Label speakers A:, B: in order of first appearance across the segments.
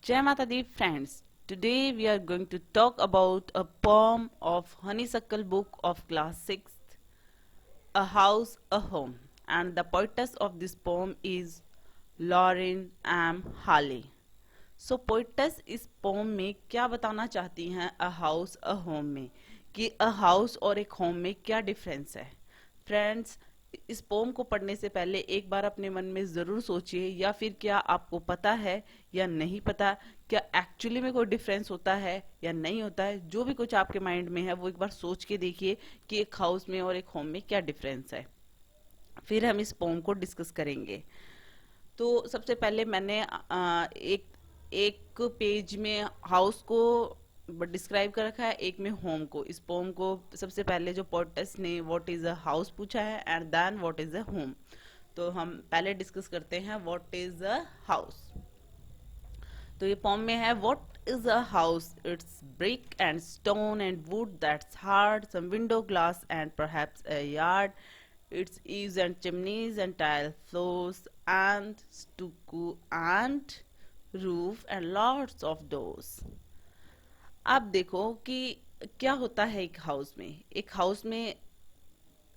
A: Jai Mata Di friends. Today we are going to talk about a poem of Honeysuckle book of class 6th, A House, a Home. And the poetess of this poem is Lauren M. Harley. So poet's इस pome में क्या बताना चाहती हैं a house a home में, कि a house और एक होम में क्या डिफरेंस है। फ्रेंड्स, इस पोम को पढ़ने से पहले एक बार अपने मन में ज़रूर सोचिए, या फिर क्या आपको पता है या नहीं पता, क्या एक्चुअली में कोई डिफरेंस होता है या नहीं होता है। जो भी कुछ आपके माइंड में है वो एक बार सोच के देखिए कि एक हाउस में और एक होम में क्या डिफरेंस है। फिर हम इस पोम को डिस्कस करेंगे। तो सबसे पहले मैंने एक एक पेज में हाउस को डिस्क्राइब कर रखा है, एक में होम को। इस पोम को सबसे पहले जो पोएटस ने व्हाट इज अ हाउस पूछा है and then what is a home. तो हम पहले डिस्कस करते हैं व्हाट इज अ हाउस। तो ये पोम में है what is a house, it's brick and stone and wood that's hard, some window glass and perhaps a yard, its eaves and chimneys and tile floors and stucco and roof and lots of doors। आप देखो कि क्या होता है एक house में। एक house में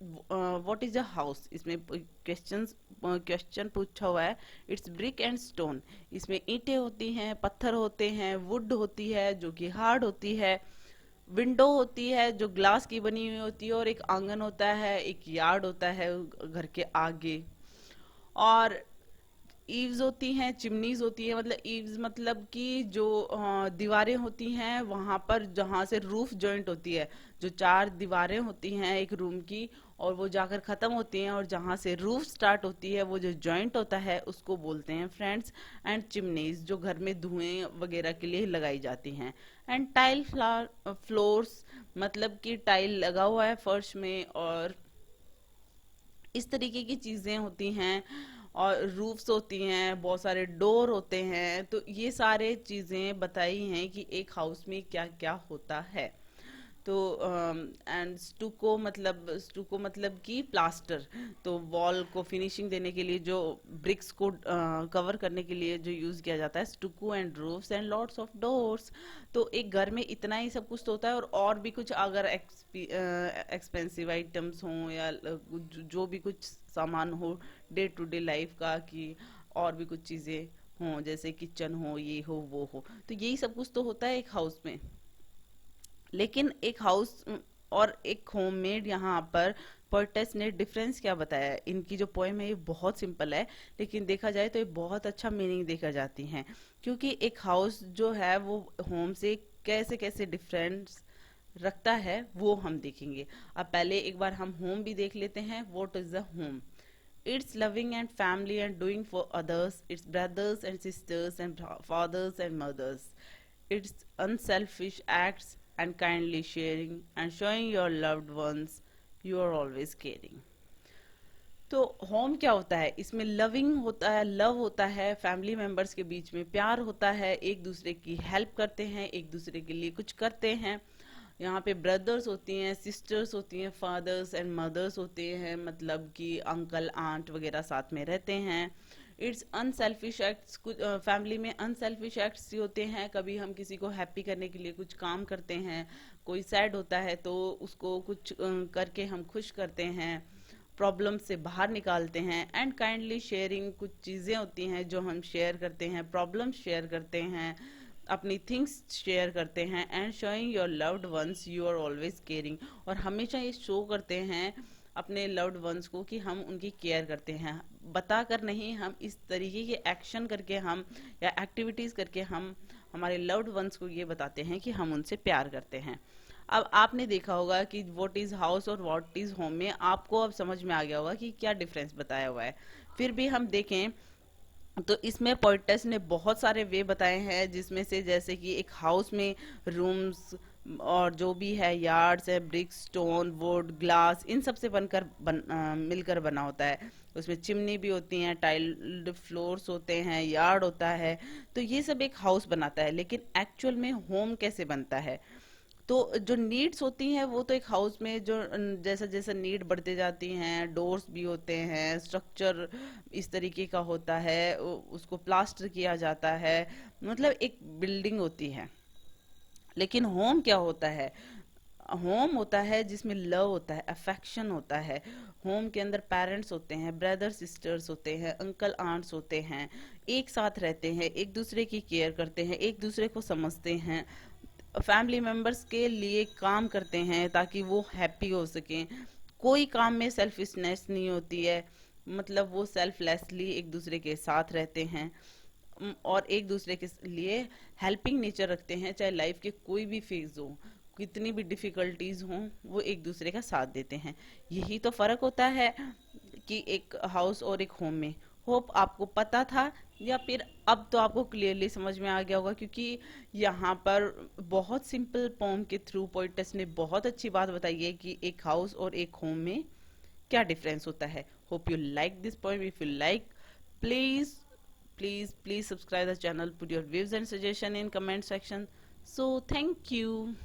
A: व्हाट इज अ हाउस, इसमें क्वेश्चन पूछा हुआ है। इट्स ब्रिक एंड स्टोन, इसमें ईंटें होती हैं, पत्थर होते हैं, वुड होती है जो कि हार्ड होती है, विंडो होती है जो ग्लास की बनी हुई होती है, और एक आंगन होता है, एक यार्ड होता है घर के आगे। और ईव्स होती हैं, चिमनीज होती है। मतलब ईव्स मतलब कि जो दीवारें होती हैं वहां पर जहां से रूफ जॉइंट होती है, जो चार दीवारें होती हैं एक रूम की, और वो जाकर खत्म होती हैं, और जहां से रूफ स्टार्ट होती है वो जो जॉइंट होता है उसको बोलते हैं फ्रेंड्स। एंड चिमनीज जो घर में धुएं वगैरह के लिए लगाई जाती हैं। एंड टाइल फ्लोर्स मतलब कि टाइल लगा हुआ है फर्श में, और इस तरीके की चीजें होती हैं। और रूफ्स होती हैं, बहुत सारे डोर होते हैं। तो ये सारे चीजें बताई हैं कि एक हाउस में क्या क्या होता है। तो एंड स्टूको मतलब कि प्लास्टर। तो वॉल को फिनिशिंग देने के लिए जो ब्रिक्स को कवर करने के लिए जो यूज किया जाता है, stucco and roofs and lots of doors. तो एक घर में इतना ही सब कुछ तो होता है, और भी कुछ अगर एक्सपेंसिव आइटम्स हों या जो भी कुछ सामान हो डे टू डे लाइफ का, कि और भी कुछ चीजें हों जैसे किचन हो, ये हो वो हो, तो यही सब कुछ तो होता है एक हाउस में। लेकिन एक हाउस और एक होममेड, यहाँ पर पोएटस ने डिफरेंस क्या बताया है। इनकी जो पोएम है ये बहुत सिंपल है, लेकिन देखा जाए तो ये बहुत अच्छा मीनिंग देखा जाती है, क्योंकि एक हाउस जो है वो होम से कैसे कैसे डिफरेंस रखता है वो हम देखेंगे। अब पहले एक बार हम होम भी देख लेते हैं। What is a home? It's loving and family and doing for others. It's brothers and sisters and fathers and mothers. It's unselfish acts and kindly sharing and showing your loved ones you are always caring. तो home क्या होता है? इसमें loving होता है, love होता है, family members के बीच में प्यार होता है, एक दूसरे की हेल्प करते हैं, एक दूसरे के लिए कुछ करते हैं। यहाँ पे ब्रदर्स होती हैं, सिस्टर्स होती हैं, फादर्स एंड मदर्स होते हैं, मतलब कि अंकल आंट वगैरह साथ में रहते हैं। इट्स अनसेल्फिश एक्ट्स, कुछ फैमिली में अनसेल्फिश एक्ट्स होते हैं। कभी हम किसी को हैप्पी करने के लिए कुछ काम करते हैं, कोई सैड होता है तो उसको कुछ करके हम खुश करते हैं, प्रॉब्लम से बाहर निकालते हैं। एंड काइंडली शेयरिंग, कुछ चीज़ें होती हैं जो हम शेयर करते हैं, प्रॉब्लम शेयर करते हैं, अपनी थिंग्स शेयर करते हैं। And showing your loved ones you are always caring, और हमेशा ये शो करते हैं अपने लव्ड वंस को कि हम उनकी केयर करते हैं। बता कर नहीं, हम इस तरीके के एक्शन करके हम या एक्टिविटीज करके हम हमारे लव्ड वंस को ये बताते हैं कि हम उनसे प्यार करते हैं। अब आपने देखा होगा कि व्हाट इज हाउस और व्हाट इज होम में आपको अब समझ में आ गया होगा कि क्या डिफरेंस बताया हुआ है। फिर भी हम देखें तो इसमें पोइटस ने बहुत सारे वे बताए हैं, जिसमें से जैसे कि एक हाउस में रूम्स और जो भी है यार्ड्स है, ब्रिक, स्टोन, वुड, ग्लास, इन सब से मिलकर बना होता है। उसमें चिमनी भी होती हैं, टाइल्ड फ्लोर्स होते हैं, यार्ड होता है। तो ये सब एक हाउस बनाता है। लेकिन एक्चुअल में होम कैसे बनता है? तो जो नीड्स होती हैं वो तो एक हाउस में जो जैसा जैसा नीड बढ़ते जाती हैं, डोर्स भी होते हैं, स्ट्रक्चर इस तरीके का होता है, उसको प्लास्टर किया जाता है, मतलब एक बिल्डिंग होती है। लेकिन होम क्या होता है? होम होता है जिसमें लव होता है, अफेक्शन होता है। होम के अंदर पेरेंट्स होते हैं, ब्रदर सिस्टर्स होते हैं, अंकल आंट्स होते हैं, एक साथ रहते हैं, एक दूसरे की केयर करते हैं, एक दूसरे को समझते हैं, फैमिली मेंबर्स के लिए काम करते हैं ताकि वो हैप्पी हो सकें। कोई काम में सेल्फिशनेस नहीं होती है, मतलब वो सेल्फलेसली एक दूसरे के साथ रहते हैं, और एक दूसरे के लिए हेल्पिंग नेचर रखते हैं। चाहे लाइफ के कोई भी फेज हो, कितनी भी डिफिकल्टीज हों, वो एक दूसरे का साथ देते हैं। यही तो फर्क होता है कि एक हाउस और एक होम में। होप आपको पता था, या फिर अब तो आपको क्लियरली समझ में आ गया होगा, क्योंकि यहाँ पर बहुत सिंपल पोम के थ्रू पोइटस ने बहुत अच्छी बात बताई है कि एक हाउस और एक होम में क्या डिफरेंस होता है। Hope you like this poem. If you like, please please subscribe the channel, put your views and suggestion in comment section. So thank you.